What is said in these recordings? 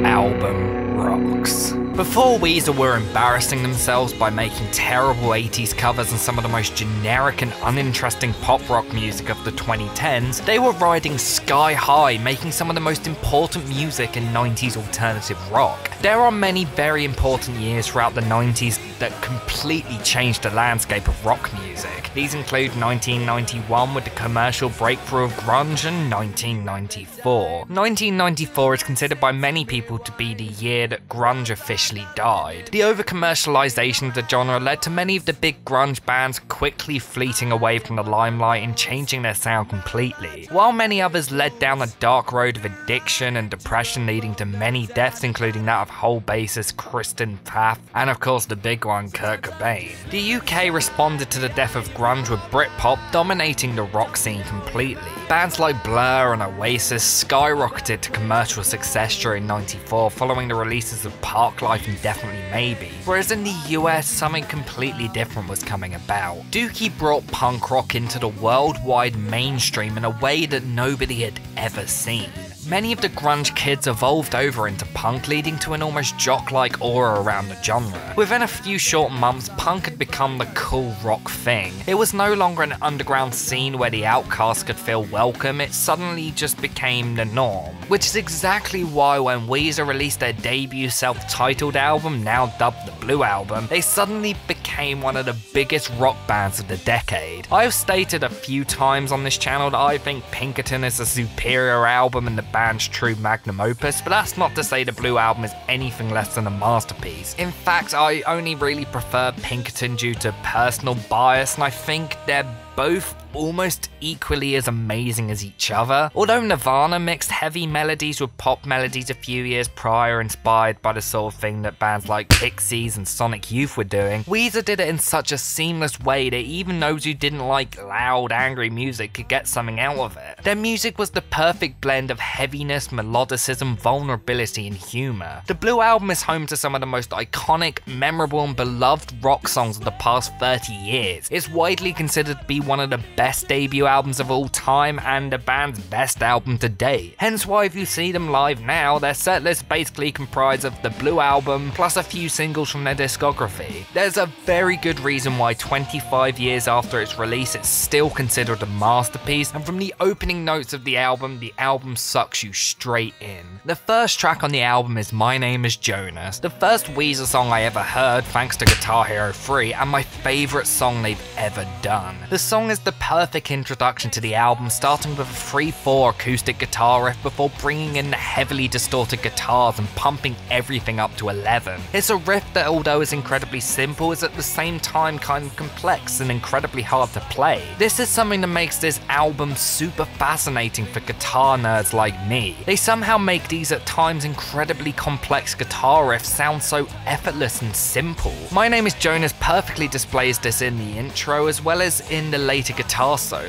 album rocks. Before Weezer were embarrassing themselves by making terrible 80s covers and some of the most generic and uninteresting pop rock music of the 2010s, they were riding sky high, making some of the most important music in 90s alternative rock. There are many very important years throughout the 90s that completely changed the landscape of rock music. These include 1991 with the commercial breakthrough of grunge and 1994. 1994 is considered by many people to be the year that grunge officially died. The over-commercialization of the genre led to many of the big grunge bands quickly fleeting away from the limelight and changing their sound completely, while many others led down a dark road of addiction and depression, leading to many deaths, including that of whole bassist Kristen Pfaff, and of course the big one, Kurt Cobain. The UK responded to the death of grunge with Britpop dominating the rock scene completely. Bands like Blur and Oasis skyrocketed to commercial success during '94 following the releases of Parklife and Definitely Maybe, whereas in the US something completely different was coming about. Dookie brought punk rock into the worldwide mainstream in a way that nobody had ever seen. Many of the grunge kids evolved over into punk, leading to an almost jock-like aura around the genre. Within a few short months, punk had become the cool rock thing. It was no longer an underground scene where the outcasts could feel welcome, it suddenly just became the norm. Which is exactly why when Weezer released their debut self-titled album, now dubbed the Blue Album, they suddenly became one of the biggest rock bands of the decade. I've stated a few times on this channel that I think Pinkerton is a superior album and the band's true magnum opus, but that's not to say the Blue Album is anything less than a masterpiece. In fact, I only really prefer Pinkerton due to personal bias, and I think they're both almost equally as amazing as each other. Although Nirvana mixed heavy melodies with pop melodies a few years prior, inspired by the sort of thing that bands like Pixies and Sonic Youth were doing, Weezer did it in such a seamless way that even those who didn't like loud, angry music could get something out of it. Their music was the perfect blend of heaviness, melodicism, vulnerability, and humor. The Blue Album is home to some of the most iconic, memorable, and beloved rock songs of the past 30 years. It's widely considered to be one of the best debut albums of all time and the band's best album to date. Hence why if you see them live now, their setlist basically comprised of the Blue Album plus a few singles from their discography. There's a very good reason why 25 years after its release it's still considered a masterpiece, and from the opening notes of the album sucks you straight in. The first track on the album is My Name is Jonas, the first Weezer song I ever heard thanks to Guitar Hero 3 and my favourite song they've ever done. The song is the perfect introduction to the album, starting with a 3/4 acoustic guitar riff before bringing in the heavily distorted guitars and pumping everything up to 11. It's a riff that, although is incredibly simple, is at the same time kind of complex and incredibly hard to play. This is something that makes this album super fascinating for guitar nerds like me. They somehow make these at times incredibly complex guitar riffs sound so effortless and simple. My Name is Jonas perfectly displays this in the intro as well as in the later guitar solo.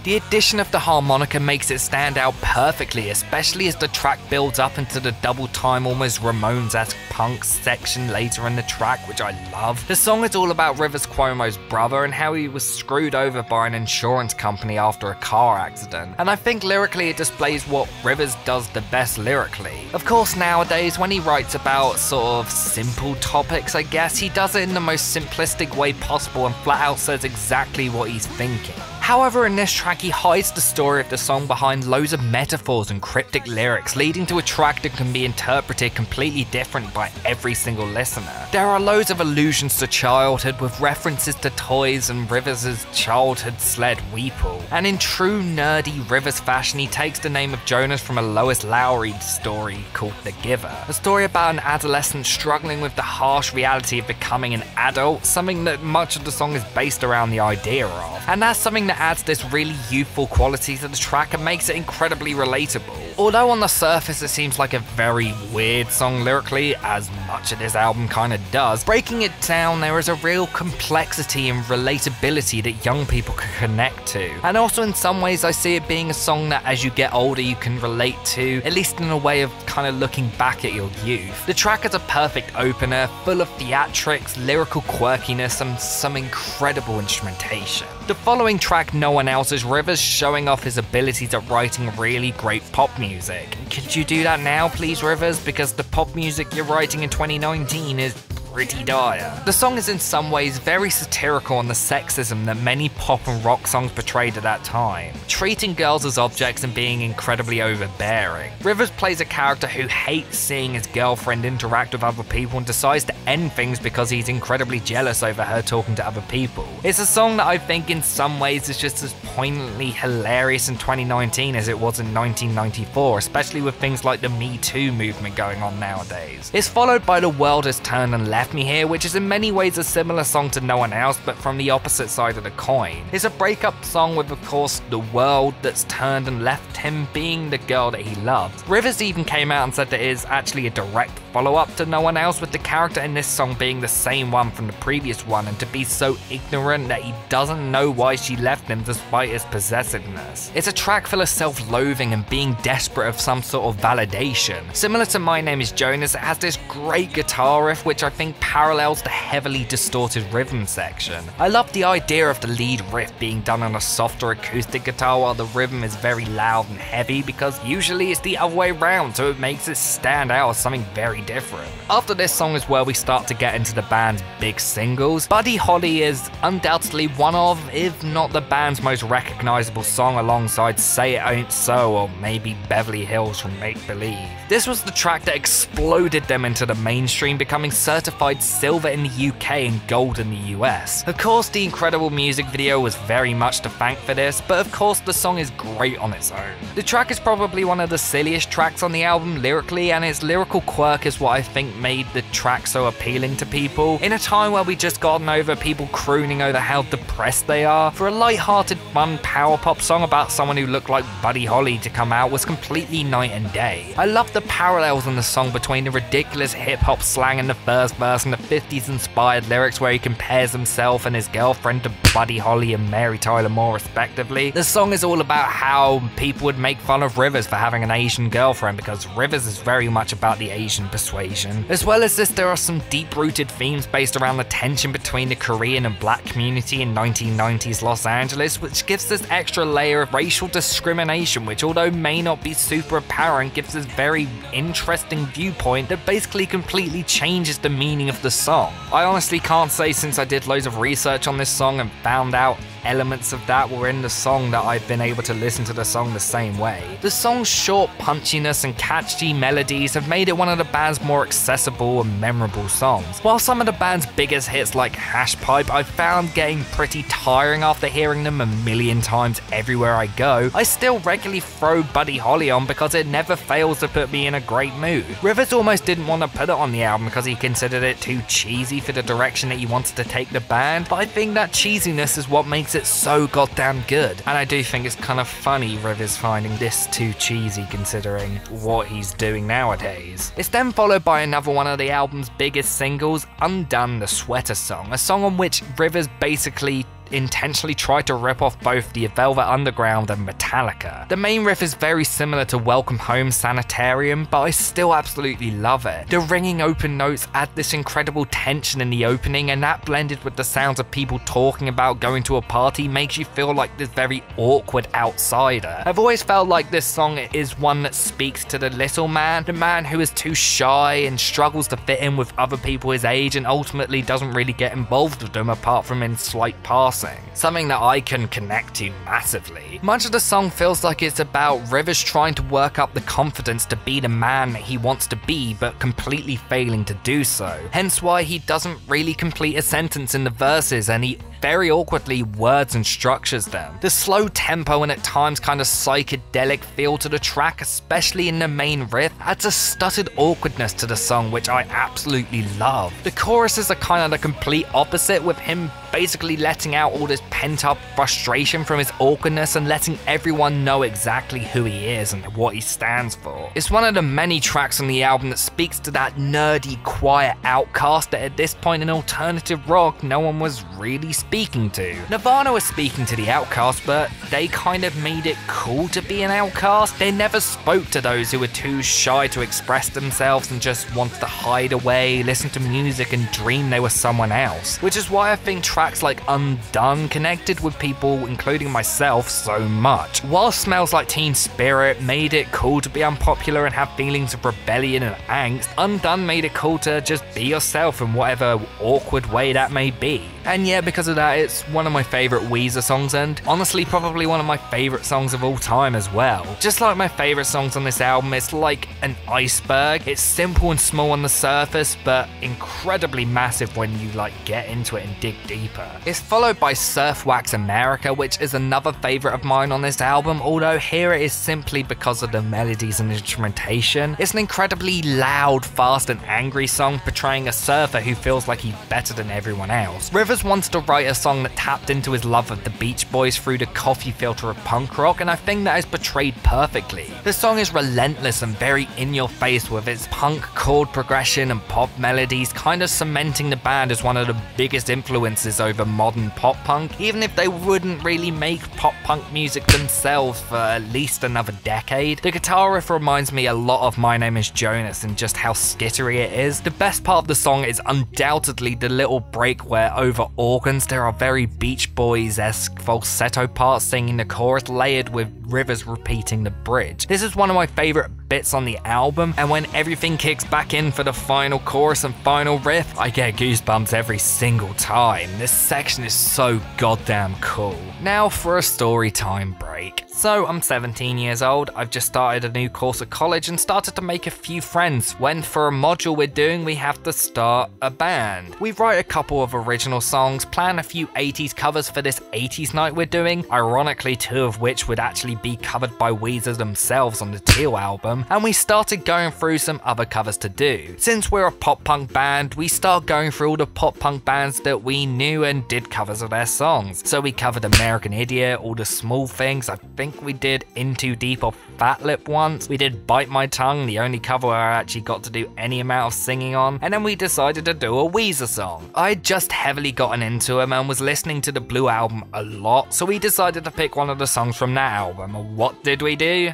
The addition of the harmonica makes it stand out perfectly, especially as the track builds up into the double time, almost Ramones-esque punk section later in the track, which I love. The song is all about Rivers Cuomo's brother and how he was screwed over by an insurance company after a car accident, and I think lyrically it displays what Rivers does the best lyrically. Of course, nowadays when he writes about sort of simple topics, I guess, he does it in the most simplistic way possible and flat out says exactly what he's thinking. However, in this track he hides the story of the song behind loads of metaphors and cryptic lyrics, leading to a track that can be interpreted completely different by every single listener. There are loads of allusions to childhood with references to toys and Rivers' childhood sled Weeple. And in true nerdy Rivers fashion, he takes the name of Jonas from a Lois Lowry story called The Giver, a story about an adolescent struggling with the harsh reality of becoming an adult, something that much of the song is based around the idea of. And that's something that adds this really youthful quality to the track and makes it incredibly relatable. Although on the surface it seems like a very weird song lyrically, as much of this album kinda does, breaking it down there is a real complexity and relatability that young people can connect to. And also in some ways I see it being a song that as you get older you can relate to, at least in a way of kind of looking back at your youth. The track is a perfect opener, full of theatrics, lyrical quirkiness and some incredible instrumentation. The following track, No One Else, is Rivers showing off his abilities at writing really great pop music. Could you do that now, please, Rivers? Because the pop music you're writing in 2019 is pretty dire. The song is in some ways very satirical on the sexism that many pop and rock songs portrayed at that time, treating girls as objects and being incredibly overbearing. Rivers plays a character who hates seeing his girlfriend interact with other people and decides to end things because he's incredibly jealous over her talking to other people. It's a song that I think in some ways is just as poignantly hilarious in 2019 as it was in 1994, especially with things like the Me Too movement going on nowadays. It's followed by The World Has Turned and Left Me Here, which is in many ways a similar song to No One Else, but from the opposite side of the coin. It's a breakup song with, of course, the world that's turned and left him being the girl that he loved. Rivers even came out and said that it is actually a direct follow-up to No One Else, with the character in this song being the same one from the previous one, and to be so ignorant that he doesn't know why she left him despite his possessiveness. It's a track full of self-loathing and being desperate of some sort of validation. Similar to My Name Is Jonas, it has this great guitar riff which I think parallels the heavily distorted rhythm section. I love the idea of the lead riff being done on a softer acoustic guitar while the rhythm is very loud and heavy, because usually it's the other way around, so it makes it stand out as something very different. After this song is where we start to get into the band's big singles. Buddy Holly is undoubtedly one of, if not the band's most recognizable song, alongside Say It Ain't So or maybe Beverly Hills from Make Believe. This was the track that exploded them into the mainstream, becoming certified silver in the UK and gold in the US. Of course, the incredible music video was very much to thank for this, but of course the song is great on its own. The track is probably one of the silliest tracks on the album lyrically, and its lyrical quirk is what I think made the track so appealing to people. In a time where we just gotten over people crooning over how depressed they are, for a light-hearted, fun power pop song about someone who looked like Buddy Holly to come out was completely night and day. I love the parallels in the song between the ridiculous hip-hop slang in the first verse and the 50s inspired lyrics where he compares himself and his girlfriend to Buddy Holly and Mary Tyler Moore respectively. The song is all about how people would make fun of Rivers for having an Asian girlfriend, because Rivers is very much about the Asian persuasion. As well as this, there are some deep-rooted themes based around the tension between the Korean and black community in 1990s Los Angeles, which gives this extra layer of racial discrimination, which although may not be super apparent, gives this very interesting viewpoint that basically completely changes the meaning of the song. I honestly can't say, since I did loads of research on this song and found out elements of that were in the song, that I've been able to listen to the song the same way. The song's short punchiness and catchy melodies have made it one of the band's more accessible and memorable songs. While some of the band's biggest hits like Hash Pipe I found getting pretty tiring after hearing them a million times everywhere I go, I still regularly throw Buddy Holly on because it never fails to put me in a great mood. Rivers almost didn't want to put it on the album because he considered it too cheesy for the direction that he wanted to take the band, but I think that cheesiness is what makes it so goddamn good. And I do think it's kind of funny Rivers finding this too cheesy considering what he's doing nowadays. It's then followed by another one of the album's biggest singles, Undone, the Sweater Song, a song on which Rivers basically intentionally tried to rip off both the Velvet Underground and Metallica. The main riff is very similar to Welcome Home Sanitarium, but I still absolutely love it. The ringing open notes add this incredible tension in the opening, and that blended with the sounds of people talking about going to a party makes you feel like this very awkward outsider. I've always felt like this song is one that speaks to the little man, the man who is too shy and struggles to fit in with other people his age and ultimately doesn't really get involved with them apart from in slight passing. Something that I can connect to massively. Much of the song feels like it's about Rivers trying to work up the confidence to be the man that he wants to be, but completely failing to do so. Hence why he doesn't really complete a sentence in the verses, and he very awkwardly words and structures them. The slow tempo and at times kind of psychedelic feel to the track, especially in the main riff, adds a stuttered awkwardness to the song which I absolutely love. The choruses are kind of the complete opposite, with him basically letting out all this pent-up frustration from his awkwardness and letting everyone know exactly who he is and what he stands for. It's one of the many tracks on the album that speaks to that nerdy, quiet outcast that at this point in alternative rock no one was really speaking speaking to. Nirvana was speaking to the outcast, but they kind of made it cool to be an outcast. They never spoke to those who were too shy to express themselves and just wanted to hide away, listen to music and dream they were someone else. Which is why I think tracks like Undone connected with people, including myself, so much. While Smells Like Teen Spirit made it cool to be unpopular and have feelings of rebellion and angst, Undone made it cool to just be yourself in whatever awkward way that may be. And yeah, because of that, it's one of my favourite Weezer songs, and honestly probably one of my favourite songs of all time as well. Just like my favourite songs on this album, it's like an iceberg. It's simple and small on the surface, but incredibly massive when you like get into it and dig deeper. It's followed by Surf Wax America, which is another favourite of mine on this album, although here it is simply because of the melodies and instrumentation. It's an incredibly loud, fast and angry song portraying a surfer who feels like he's better than everyone else. Rivers wanted to write a song that tapped into his love of the Beach Boys through the coffee filter of punk rock, and I think that is portrayed perfectly. The song is relentless and very in your face with its punk chord progression and pop melodies, kind of cementing the band as one of the biggest influences over modern pop punk, even if they wouldn't really make pop punk music themselves for at least another decade. The guitar riff reminds me a lot of My Name Is Jonas and just how skittery it is. The best part of the song is undoubtedly the little break where over organs there are very Beach Boys-esque falsetto parts singing the chorus layered with Rivers repeating the bridge. This is one of my favourite bits on the album, and when everything kicks back in for the final chorus and final riff, I get goosebumps every single time. This section is so goddamn cool. Now for a story time break. So I'm 17 years old, I've just started a new course at college and started to make a few friends, when for a module we're doing we have to start a band. We write a couple of original songs, plan a few 80s covers for this 80s night we're doing, ironically 2 of which would actually be covered by Weezer themselves on the Teal album, and we started going through some other covers to do. Since we're a pop punk band, we start going through all the pop punk bands that we knew and did covers of their songs. So we covered American Idiot, All the Small Things, I think we did In Too Deep or Fat Lip once, we did Bite My Tongue, the only cover where I actually got to do any amount of singing on, and then we decided to do a Weezer song. I had just heavily gotten into them and was listening to the Blue album a lot, so we decided to pick one of the songs from that album. And what did we do?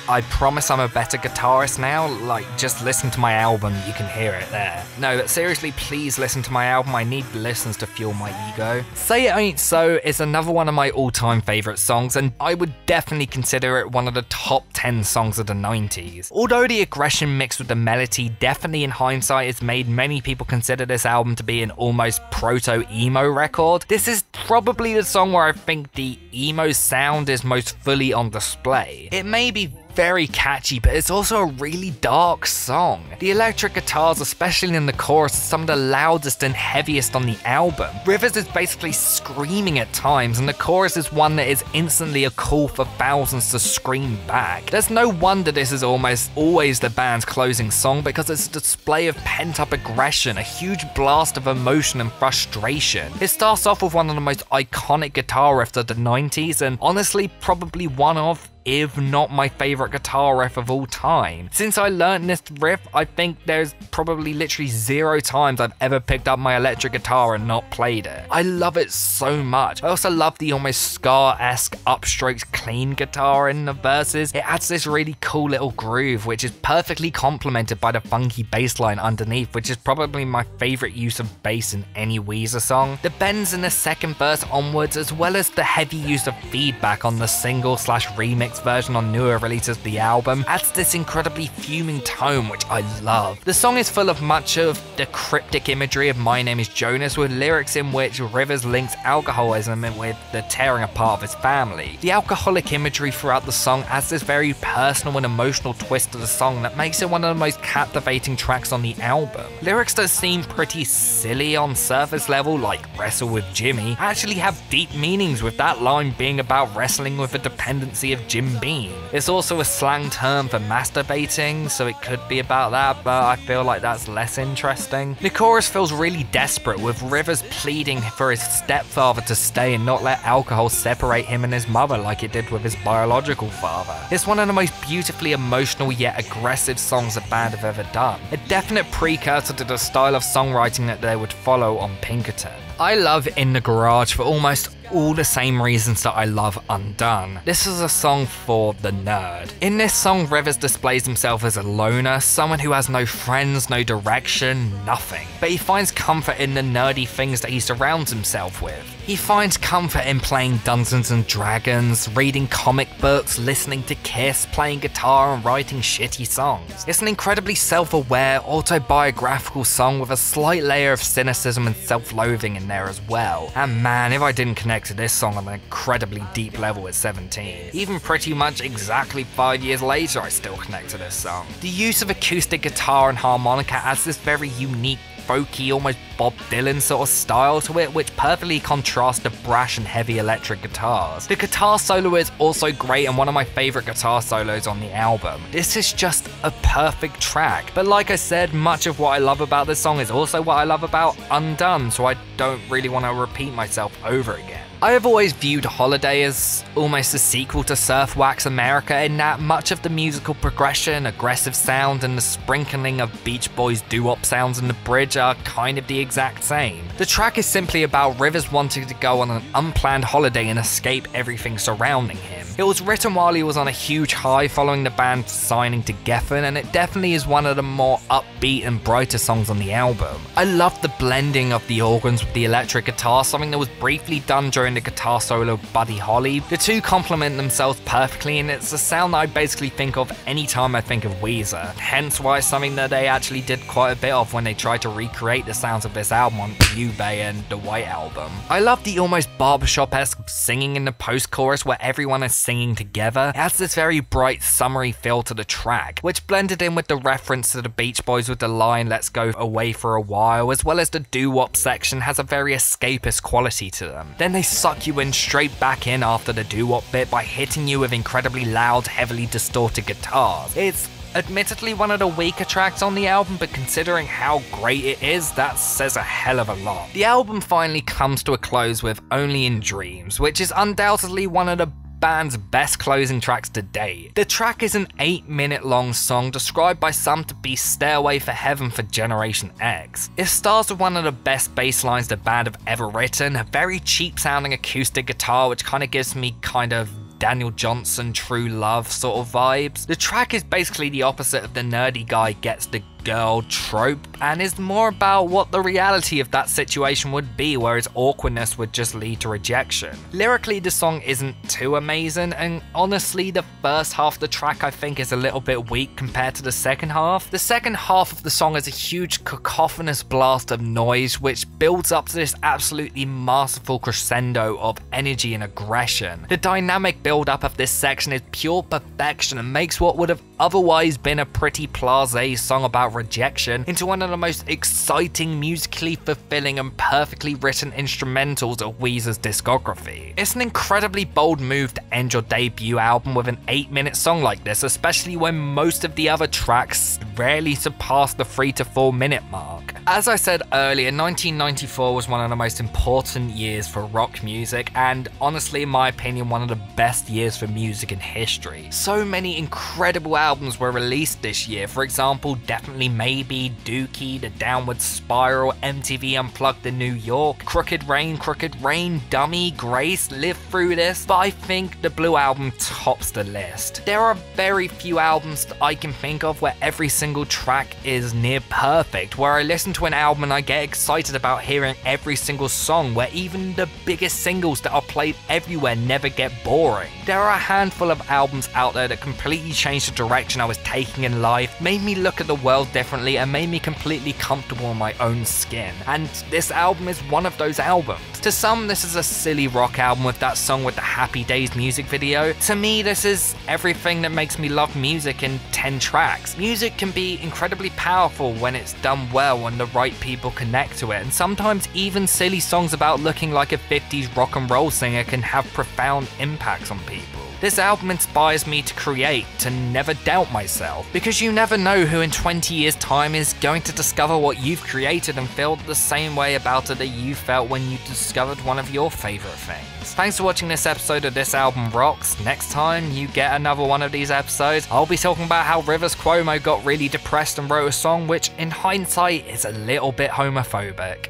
I promise I'm a better guitarist now, like just listen to my album, you can hear it there. No, but seriously, please listen to my album, I need listens to fuel my ego. Say It Ain't So is another one of my all-time favourite songs, and I would definitely consider it one of the top 10 songs of the 90s. Although the aggression mixed with the melody definitely in hindsight has made many people consider this album to be an almost proto-emo record, this is probably the song where I think the emo sound is most fully on display. It may be very catchy, but it's also a really dark song. The electric guitars, especially in the chorus, are some of the loudest and heaviest on the album. Rivers is basically screaming at times, and the chorus is one that is instantly a call for thousands to scream back. There's no wonder this is almost always the band's closing song, because it's a display of pent-up aggression, a huge blast of emotion and frustration. It starts off with one of the most iconic guitar riffs of the 90s, and honestly probably one of, if not my favourite guitar riff of all time. Since I learned this riff, I think there's probably literally 0 times I've ever picked up my electric guitar and not played it. I love it so much. I also love the almost Scar-esque upstrokes clean guitar in the verses. It adds this really cool little groove, which is perfectly complemented by the funky bass line underneath, which is probably my favourite use of bass in any Weezer song. The bends in the second verse onwards, as well as the heavy use of feedback on the single/remix version on newer releases of the album, adds this incredibly fuming tone which I love. The song is full of much of the cryptic imagery of My Name Is Jonas, with lyrics in which Rivers links alcoholism with the tearing apart of his family. The alcoholic imagery throughout the song adds this very personal and emotional twist to the song that makes it one of the most captivating tracks on the album. Lyrics that seem pretty silly on surface level, like Wrestle with Jimmy, actually have deep meanings, with that line being about wrestling with the dependency of Jimmy Jim Beam. It's also a slang term for masturbating, so it could be about that, but I feel like that's less interesting. The chorus feels really desperate, with Rivers pleading for his stepfather to stay and not let alcohol separate him and his mother like it did with his biological father. It's one of the most beautifully emotional yet aggressive songs the band have ever done, a definite precursor to the style of songwriting that they would follow on Pinkerton. I love In the Garage for almost all the same reasons that I love Undone. This is a song for the nerd. In this song, Rivers displays himself as a loner, someone who has no friends, no direction, nothing. But he finds comfort in the nerdy things that he surrounds himself with. He finds comfort in playing Dungeons and Dragons, reading comic books, listening to Kiss, playing guitar and writing shitty songs. It's an incredibly self-aware, autobiographical song with a slight layer of cynicism and self-loathing in there as well. And man, if I didn't connect to this song on an incredibly deep level at 17. Even pretty much exactly 5 years later, I still connect to this song. The use of acoustic guitar and harmonica adds this very unique, folky, almost Bob Dylan sort of style to it, which perfectly contrasts the brash and heavy electric guitars. The guitar solo is also great and one of my favourite guitar solos on the album. This is just a perfect track, but like I said, much of what I love about this song is also what I love about Undone, so I don't really want to repeat myself over again. I have always viewed Holiday as almost a sequel to Surf Wax America in that much of the musical progression, aggressive sound, and the sprinkling of Beach Boys doo-wop sounds in the bridge are kind of the exact same. The track is simply about Rivers wanting to go on an unplanned holiday and escape everything surrounding him. It was written while he was on a huge high following the band signing to GEFFEN, and it definitely is one of the more upbeat and brighter songs on the album. I love the blending of the organs with the electric guitar, something that was briefly done during the guitar solo of Buddy Holly. The two complement themselves perfectly, and it's a sound that I basically think of anytime I think of Weezer, hence why it's something that they actually did quite a bit of when they tried to recreate the sounds of this album on Ube and the White Album. I love the almost barbershop-esque singing in the post-chorus where everyone is singing together. It has this very bright, summery feel to the track, which blended in with the reference to the Beach Boys with the line "Let's go away for a while," as well as the doo-wop section has a very escapist quality to them. Then they suck you in straight back in after the doo-wop bit by hitting you with incredibly loud, heavily distorted guitars. It's admittedly one of the weaker tracks on the album, but considering how great it is, that says a hell of a lot. The album finally comes to a close with Only in Dreams, which is undoubtedly one of the band's best closing tracks to date. The track is an 8-minute long song described by some to be Stairway for Heaven for Generation X. It starts with one of the best bass lines the band have ever written, a very cheap sounding acoustic guitar which kind of gives me kind of Daniel Johnson True Love sort of vibes. The track is basically the opposite of the nerdy guy gets the girl trope and is more about what the reality of that situation would be, whereas awkwardness would just lead to rejection. Lyrically, the song isn't too amazing, and honestly the first half of the track I think is a little bit weak compared to the second half. The second half of the song is a huge cacophonous blast of noise which builds up to this absolutely masterful crescendo of energy and aggression. The dynamic build up of this section is pure perfection and makes what would have otherwise been a pretty blasé song about rejection into one of the most exciting, musically fulfilling and perfectly written instrumentals of Weezer's discography. It's an incredibly bold move to end your debut album with an 8-minute song like this, especially when most of the other tracks rarely surpass the 3 to 4 minute mark. As I said earlier, 1994 was one of the most important years for rock music, and honestly in my opinion one of the best years for music in history. So many incredible albums were released this year. For example, Definitely Maybe, Dookie, The Downward Spiral, MTV Unplugged in New York, Crooked Rain, Dummy, Grace, Live Through This, but I think the Blue Album tops the list. There are very few albums that I can think of where every single track is near perfect, where I listen to an album and I get excited about hearing every single song, where even the biggest singles that are played everywhere never get boring. There are a handful of albums out there that completely changed the direction I was taking in life, made me look at the world differently, and made me completely comfortable in my own skin. And this album is one of those albums. To some, this is a silly rock album with that song with the Happy Days music video. To me, this is everything that makes me love music in 10 tracks. Music can can be incredibly powerful when it's done well and the right people connect to it, and sometimes even silly songs about looking like a 50s rock and roll singer can have profound impacts on people. This album inspires me to create, to never doubt myself, because you never know who in 20 years time is going to discover what you've created and feel the same way about it that you felt when you discovered one of your favourite things. Thanks for watching this episode of This Album Rocks. Next time you get another one of these episodes, I'll be talking about how Rivers Cuomo got really depressed and wrote a song which, in hindsight, is a little bit homophobic.